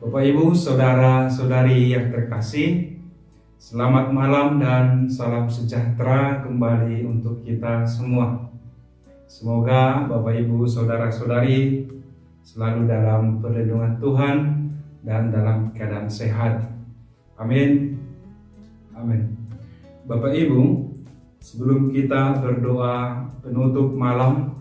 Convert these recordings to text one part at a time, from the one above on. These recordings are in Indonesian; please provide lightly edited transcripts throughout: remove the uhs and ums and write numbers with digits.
Bapak Ibu, saudara-saudari yang terkasih, selamat malam dan salam sejahtera kembali untuk kita semua. Semoga Bapak Ibu, saudara-saudari selalu dalam perlindungan Tuhan dan dalam keadaan sehat. Amin. Amin. Bapak Ibu, sebelum kita berdoa penutup malam,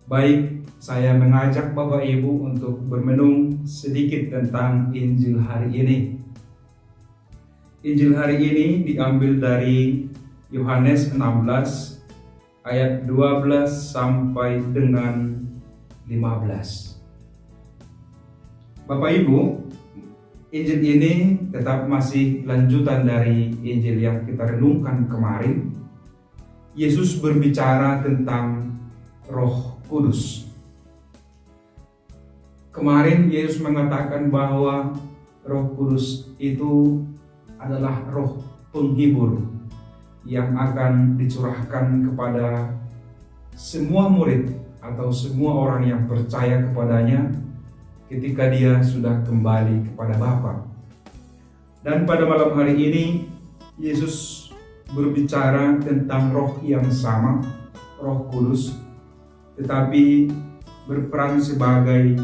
baik saya mengajak Bapak Ibu untuk bermenung sedikit tentang Injil hari ini. Injil hari ini diambil dari Yohanes 16 ayat 12 sampai dengan 15. Bapak Ibu, Injil ini tetap masih lanjutan dari Injil yang kita renungkan kemarin. Yesus berbicara tentang Roh Kudus. Kemarin Yesus mengatakan bahwa Roh Kudus itu adalah roh penghibur yang akan dicurahkan kepada semua murid atau semua orang yang percaya kepadanya ketika dia sudah kembali kepada Bapa. Dan pada malam hari ini Yesus berbicara tentang roh yang sama, Roh Kudus, tetapi berperan sebagai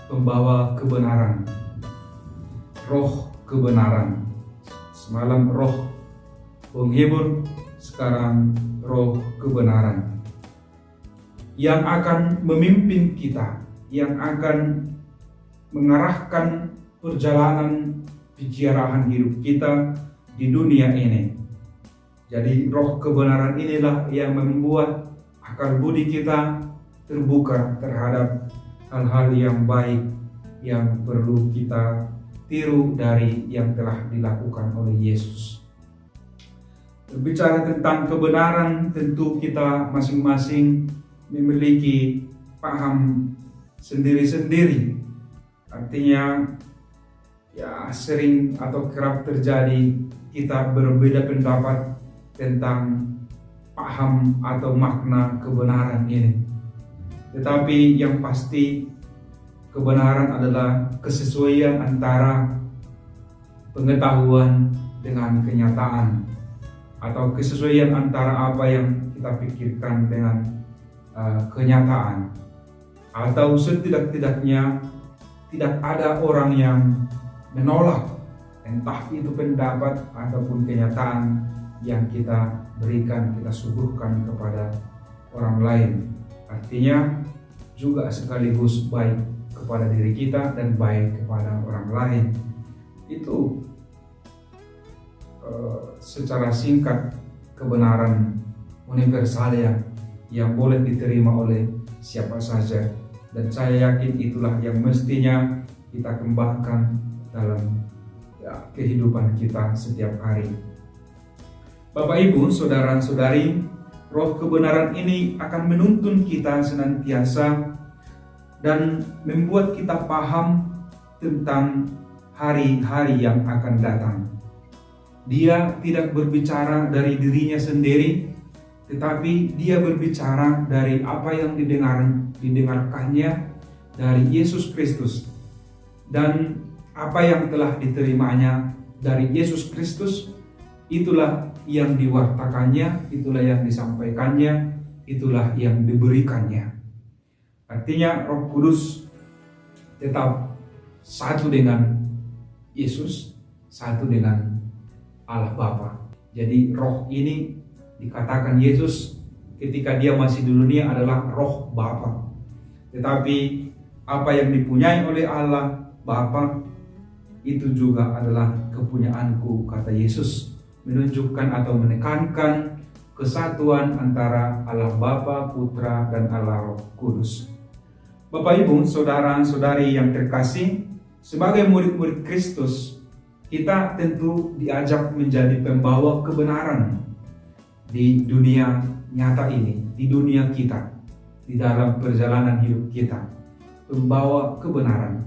pembawa kebenaran, roh kebenaran. Semalam roh penghibur, sekarang roh kebenaran yang akan memimpin kita, yang akan mengarahkan perjalanan pikiran hidup kita di dunia ini. Jadi roh kebenaran inilah yang membuat akal budi kita terbuka terhadap hal-hal yang baik yang perlu kita tiru dari yang telah dilakukan oleh Yesus. Berbicara tentang kebenaran, tentu kita masing-masing memiliki paham sendiri-sendiri. Artinya ya sering atau kerap terjadi kita berbeda pendapat tentang paham atau makna kebenaran ini. Tetapi yang pasti kebenaran adalah kesesuaian antara pengetahuan dengan kenyataan, atau kesesuaian antara apa yang kita pikirkan dengan kenyataan, atau setidak-tidaknya tidak ada orang yang menolak entah itu pendapat ataupun kenyataan yang kita berikan, kita suguhkan kepada orang lain. Artinya juga sekaligus baik kepada diri kita dan baik kepada orang lain. Itu secara singkat kebenaran universal yang boleh diterima oleh siapa saja. Dan saya yakin itulah yang mestinya kita kembangkan dalam kehidupan kita setiap hari. Bapak Ibu, saudara-saudari, roh kebenaran ini akan menuntun kita senantiasa dan membuat kita paham tentang hari-hari yang akan datang. Dia tidak berbicara dari dirinya sendiri, tetapi dia berbicara dari apa yang didengarkannya dari Yesus Kristus, dan apa yang telah diterimanya dari Yesus Kristus. Itulah yang diwartakannya, itulah yang disampaikannya, itulah yang diberikannya. Artinya Roh Kudus tetap satu dengan Yesus, satu dengan Allah Bapa. Jadi roh ini dikatakan Yesus ketika dia masih di dunia adalah roh Bapa. Tetapi apa yang dipunyai oleh Allah Bapa itu juga adalah kepunyaanku, kata Yesus, menunjukkan atau menekankan kesatuan antara Allah Bapa, Putra, dan Allah Roh Kudus. Bapak Ibu, saudara-saudari yang terkasih, sebagai murid-murid Kristus, kita tentu diajak menjadi pembawa kebenaran di dunia nyata ini, di dunia kita, di dalam perjalanan hidup kita. Pembawa kebenaran.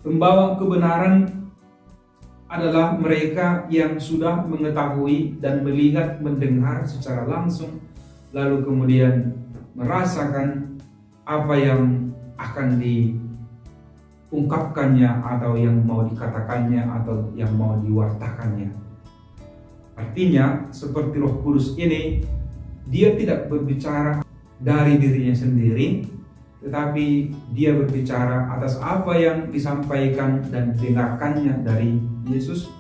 Pembawa kebenaran adalah mereka yang sudah mengetahui dan melihat, mendengar secara langsung, lalu kemudian merasakan apa yang akan ungkapkannya atau yang mau dikatakannya atau yang mau diwartakannya. Artinya seperti Roh Kudus ini, dia tidak berbicara dari dirinya sendiri, tetapi dia berbicara atas apa yang disampaikan dan didengarkannya dari Yesus,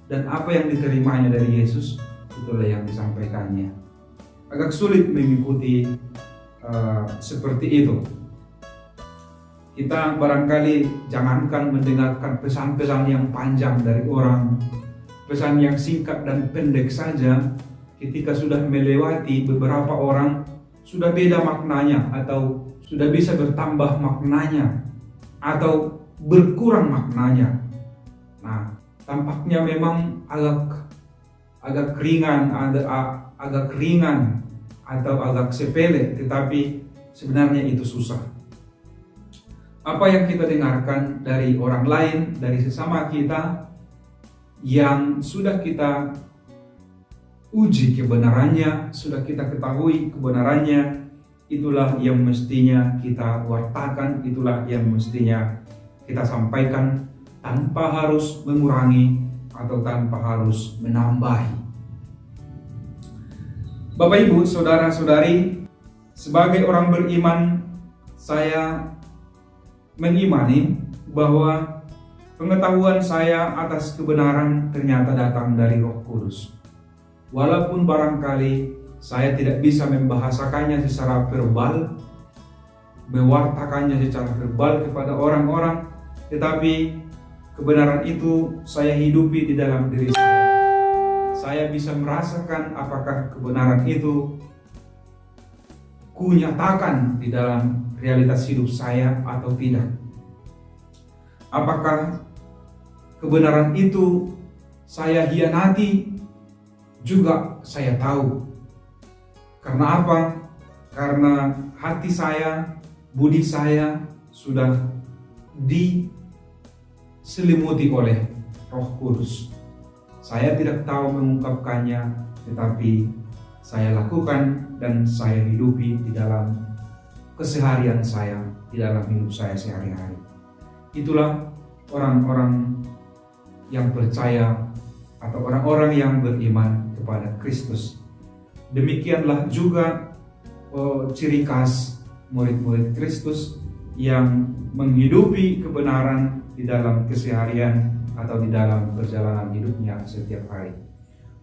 dan apa yang diterimanya dari Yesus, itulah yang disampaikannya. Agak sulit mengikuti seperti itu. Kita barangkali jangankan mendengarkan pesan-pesan yang panjang dari orang, pesan yang singkat dan pendek saja, ketika sudah melewati beberapa orang, sudah beda maknanya, atau sudah bisa bertambah maknanya, atau berkurang maknanya. Nah, tampaknya memang agak ringan, agak ringan atau agak sepele, tetapi sebenarnya itu susah. Apa yang kita dengarkan dari orang lain, dari sesama kita, yang sudah kita uji kebenarannya, sudah kita ketahui kebenarannya, itulah yang mestinya kita wartakan, itulah yang mestinya kita sampaikan, tanpa harus mengurangi atau tanpa harus menambahi. Bapak, Ibu, saudara-saudari, sebagai orang beriman, saya mengimani bahwa pengetahuan saya atas kebenaran ternyata datang dari Roh Kudus. Walaupun barangkali saya tidak bisa membahasakannya secara verbal, mewartakannya secara verbal kepada orang-orang, tetapi kebenaran itu saya hidupi di dalam diri saya. Saya bisa merasakan apakah kebenaran itu kunyatakan di dalam realitas hidup saya atau tidak. Apakah kebenaran itu saya hianati, juga saya tahu. Karena apa? Karena hati saya, budi saya sudah diselimuti oleh Roh Kudus. Saya tidak tahu mengungkapkannya, tetapi saya lakukan dan saya hidupi di dalam keseharian saya, di dalam hidup saya sehari-hari. Itulah orang-orang yang percaya atau orang-orang yang beriman kepada Kristus. Demikianlah juga ciri khas murid-murid Kristus yang menghidupi kebenaran di dalam keseharian atau di dalam perjalanan hidupnya setiap hari.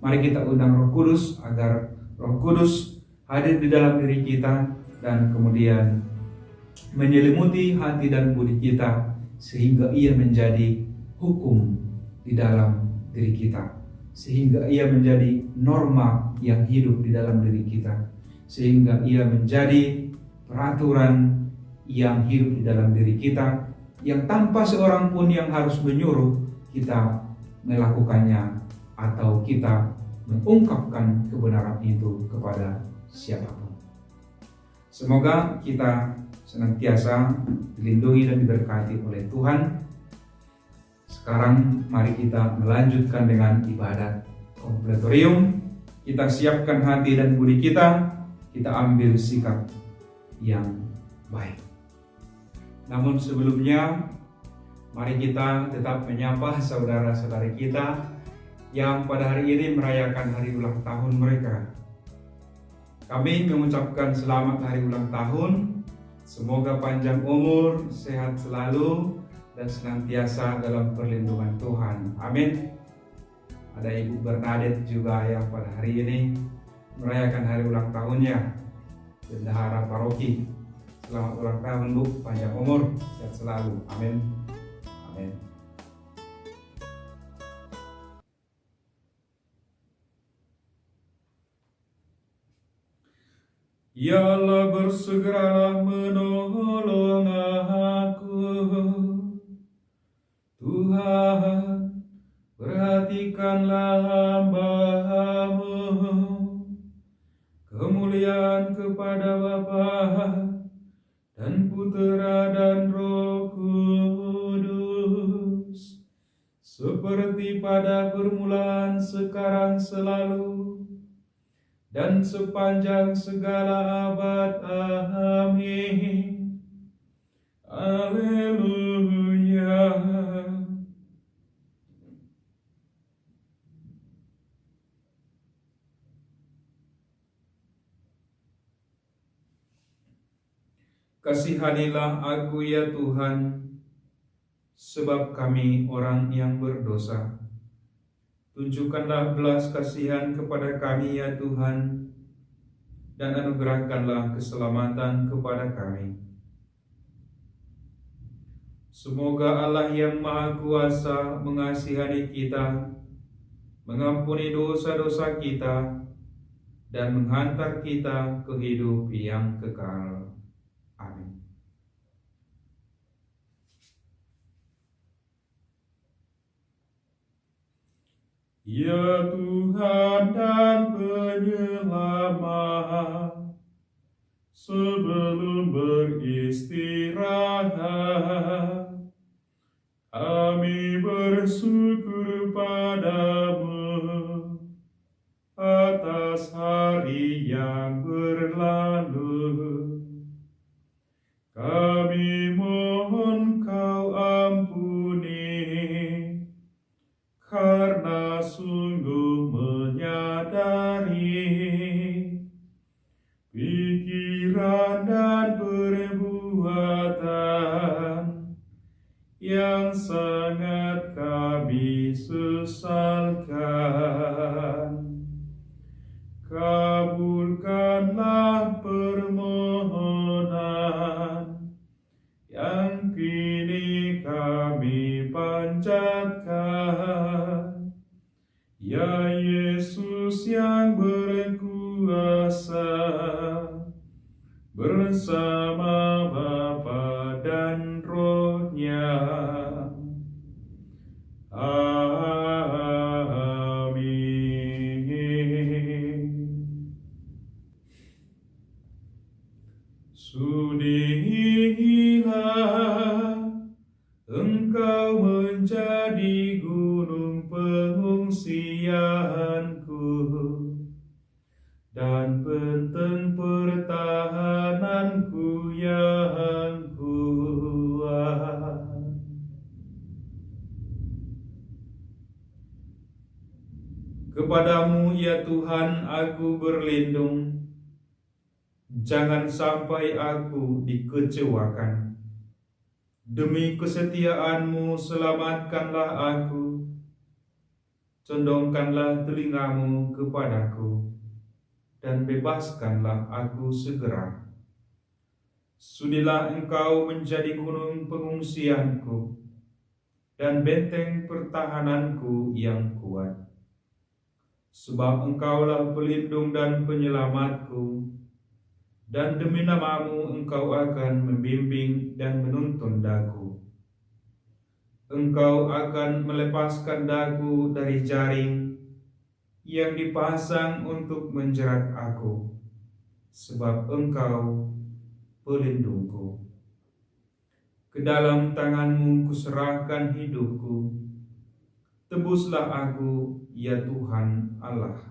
Mari kita undang Roh Kudus agar Roh Kudus hadir di dalam diri kita dan kemudian menyelimuti hati dan budi kita, sehingga ia menjadi hukum di dalam diri kita, sehingga ia menjadi norma yang hidup di dalam diri kita, sehingga ia menjadi peraturan yang hidup di dalam diri kita, yang tanpa seorang pun yang harus menyuruh kita melakukannya atau kita mengungkapkan kebenaran itu kepada siapapun. Semoga kita senantiasa dilindungi dan diberkati oleh Tuhan. Sekarang mari kita melanjutkan dengan ibadat kompletorium. Kita siapkan hati dan budi kita ambil sikap yang baik. Namun sebelumnya, mari kita tetap menyapa saudara-saudari kita yang pada hari ini merayakan hari ulang tahun mereka. Kami mengucapkan selamat hari ulang tahun. Semoga panjang umur, sehat selalu, dan senantiasa dalam perlindungan Tuhan. Amin. Ada Ibu Bernadette juga yang pada hari ini merayakan hari ulang tahunnya. Bendahara Paroki. Selamat ulang tahun, Bu. Panjang umur, sehat selalu. Amin. Amin. Ya Allah, bersegeralah menolong aku. Tuhan, perhatikanlah hamba-Mu. Kemuliaan kepada Bapa dan Putera dan Roh Kudus, seperti pada permulaan, sekarang, selalu, dan sepanjang segala abad. Amin. Haleluya. Kasihanilah aku ya Tuhan, sebab kami orang yang berdosa. Tunjukkanlah belas kasihan kepada kami ya Tuhan, dan anugerahkanlah keselamatan kepada kami. Semoga Allah yang Maha Kuasa mengasihani kita, mengampuni dosa-dosa kita, dan menghantar kita ke hidup yang kekal. Amin. Ya Tuhan dan Penyelamat, sebelum beristirahat, kami bersyukur padamu atas hari yang berlalu. Kami mohon Kau ampuni, karena sungguh menyadari pikiran dan perbuatan yang sangat kami sesalkan. Kabulkanlah permohonan yang kini kami panjatkan, ya Yesus yang berkuasa, bersama Bapa dan Roh-Nya. Sudilah Engkau menjadi gunung pengungsianku dan benteng pertahananku yang kuat. Kepadamu ya Tuhan aku berlindung. Jangan sampai aku dikecewakan. Demi kesetiaan-Mu selamatkanlah aku. Condongkanlah telinga-Mu kepadaku, dan bebaskanlah aku segera. Sudilah Engkau menjadi gunung pengungsianku, dan benteng pertahananku yang kuat. Sebab Engkaulah pelindung dan penyelamatku, dan demi nama-Mu Engkau akan membimbing dan menuntun daku. Engkau akan melepaskan daku dari jaring yang dipasang untuk menjerat aku, sebab Engkau pelindungku. Ke dalam tangan-Mu kuserahkan hidupku. Tebuslah aku, ya Tuhan Allah.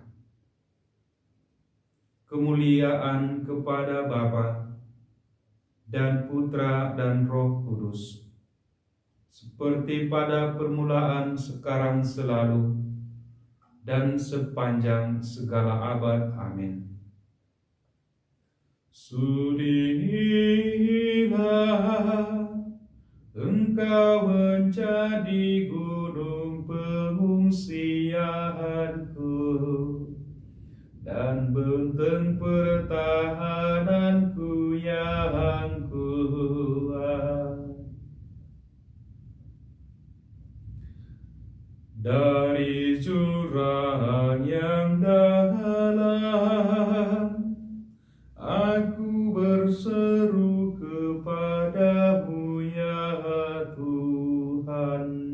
Kemuliaan kepada Bapa dan Putra dan Roh Kudus, seperti pada permulaan, sekarang, selalu, dan sepanjang segala abad. Amin. Sudilah Engkau menjadi gunung pengungsianku dan benteng pertahananku yang kuat. Dari jurang yang dalam, aku berseru kepadamu ya Tuhan.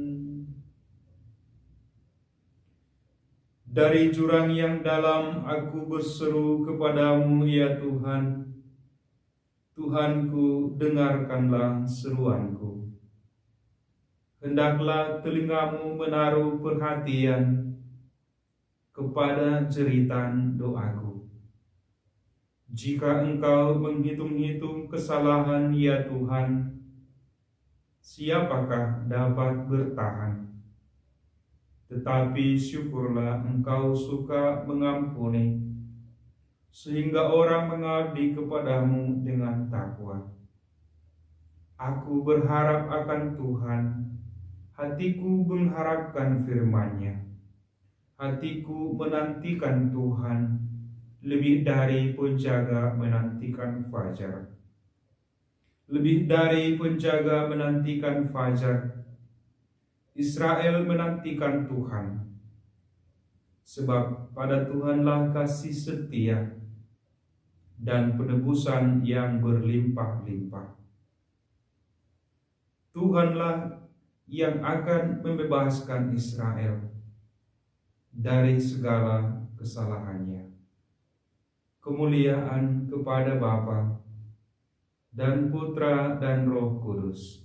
Dari jurang yang dalam aku berseru kepadamu ya Tuhan. Tuhanku, dengarkanlah seruanku. Hendaklah telinga-Mu menaruh perhatian kepada jeritan doaku. Jika Engkau menghitung-hitung kesalahan ya Tuhan, siapakah dapat bertahan? Tetapi syukurlah Engkau suka mengampuni, sehingga orang mengabdi kepadamu dengan takwa. Aku berharap akan Tuhan, hatiku mengharapkan firman-Nya. Hatiku menantikan Tuhan, lebih dari penjaga menantikan fajar. Lebih dari penjaga menantikan fajar, Israel menantikan Tuhan. Sebab pada Tuhanlah kasih setia dan penebusan yang berlimpah-limpah. Tuhanlah yang akan membebaskan Israel dari segala kesalahannya. Kemuliaan kepada Bapa dan Putra dan Roh Kudus,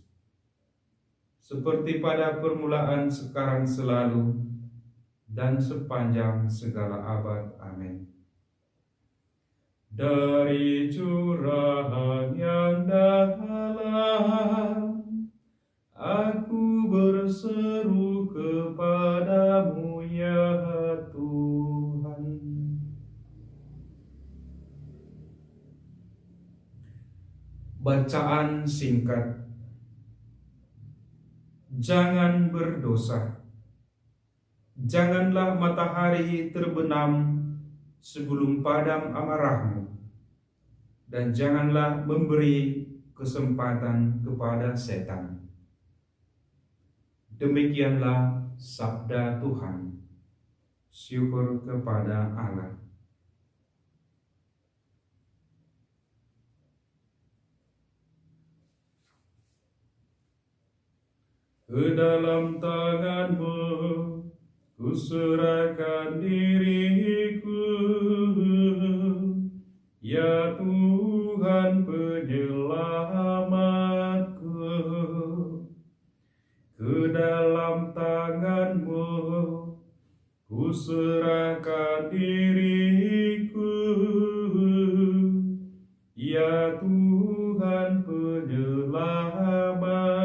seperti pada permulaan, sekarang, selalu, dan sepanjang segala abad. Amin. Dari curahan yang dalam, aku berseru kepadamu ya Tuhan. Bacaan singkat. Jangan berdosa. Janganlah matahari terbenam sebelum padam amarahmu, dan janganlah memberi kesempatan kepada setan. Demikianlah sabda Tuhan. Syukur kepada Allah. Ke dalam tangan-Mu kuserahkan diriku, ya Tuhan penyelamatku. Ke dalam tangan-Mu kuserahkan diriku, ya Tuhan penyelamatku.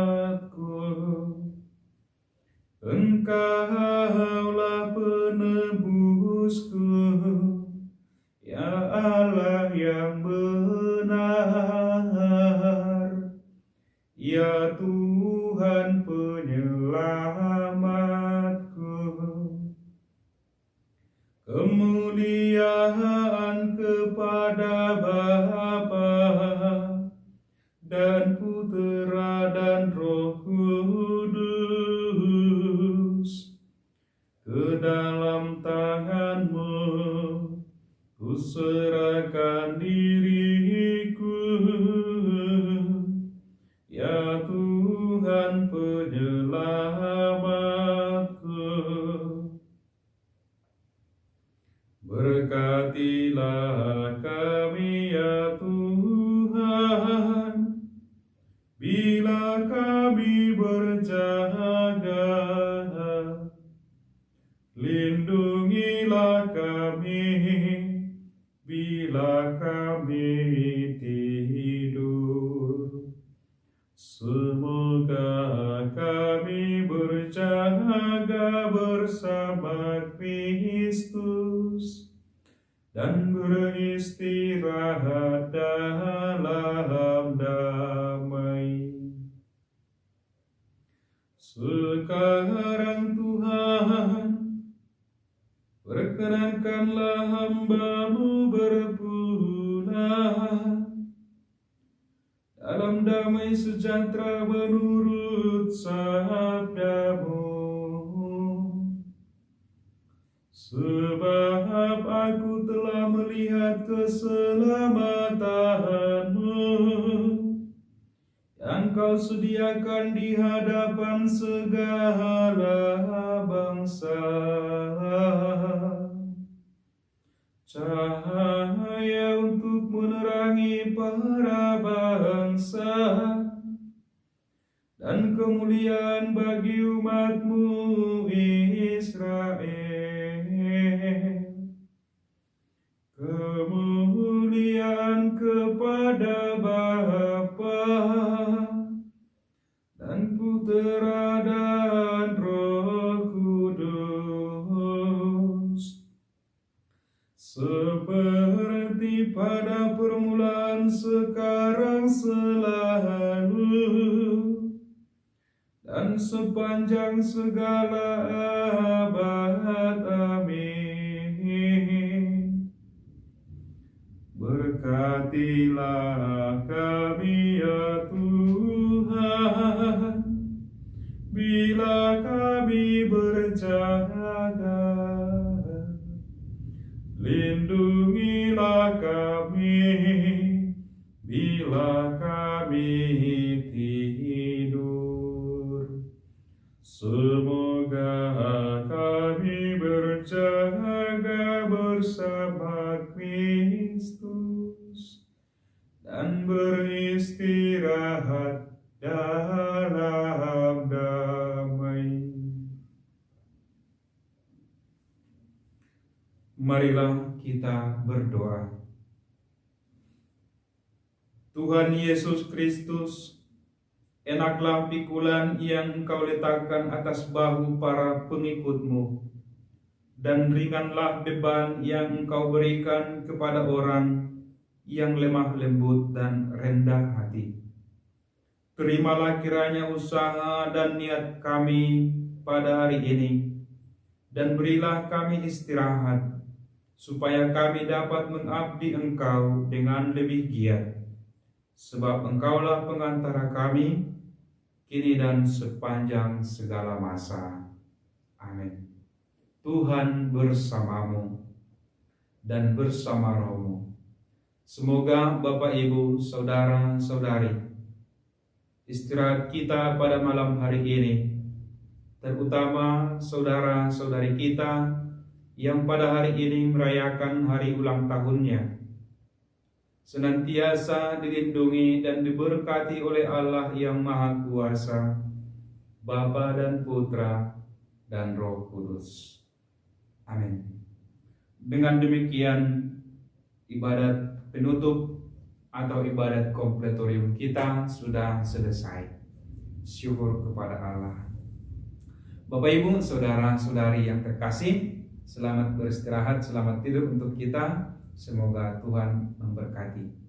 Engkaulah penebusku, ya Allah yang benar, ya Tuhan penyelamatku. Kemuliaan kepada Bapa dan Putera dan Roh Kudus. Ke dalam tangan-Mu kuserahkan diriku, ya Tuhan penyelamatku. Berkatilah kami ya Tuhan, bila kami berjaga. Lindungilah kami bila kami tidur. Semoga kami berjaga bersama Kristus dan beristirahat dalam damai. Sekarang Tuhan, perkenankanlah hamba-Mu berpulang dalam damai sejahtera menurut sabda-Mu. Sebab aku telah melihat keselamatan-Mu yang Kau sediakan di hadapan segala bangsa. Cahaya untuk menerangi para bangsa, dan kemuliaan bagi umat-Mu Israel. Kemuliaan kepada Bapa dan Putera dan Roh Kudus, seperti pada permulaan, sekarang, selalu, sepanjang segala abad. Amin. Berkatilah kami ya Tuhan, bila kami berjaga, lindungilah kami bila kami tidur. Semoga kami berjaga bersama Kristus dan beristirahat dalam damai. Marilah kita berdoa. Tuhan Yesus Kristus, enaklah pikulan yang Engkau letakkan atas bahu para pengikut-Mu, dan ringanlah beban yang Engkau berikan kepada orang yang lemah lembut dan rendah hati. Terimalah kiranya usaha dan niat kami pada hari ini, dan berilah kami istirahat, supaya kami dapat mengabdi Engkau dengan lebih giat. Sebab Engkaulah pengantara kami, kini dan sepanjang segala masa. Amin. Tuhan bersamamu dan bersama rohmu. Semoga Bapak, Ibu, Saudara-saudari, istirahat kita pada malam hari ini, terutama saudara-saudari kita yang pada hari ini merayakan hari ulang tahunnya, senantiasa dilindungi dan diberkati oleh Allah yang Maha Kuasa, Bapa dan Putra dan Roh Kudus. Amin. Dengan demikian, ibadat penutup atau ibadat kompletorium kita sudah selesai. Syukur kepada Allah. Bapak, Ibu, saudara-saudari yang terkasih, selamat beristirahat, selamat tidur untuk kita. Semoga Tuhan memberkati.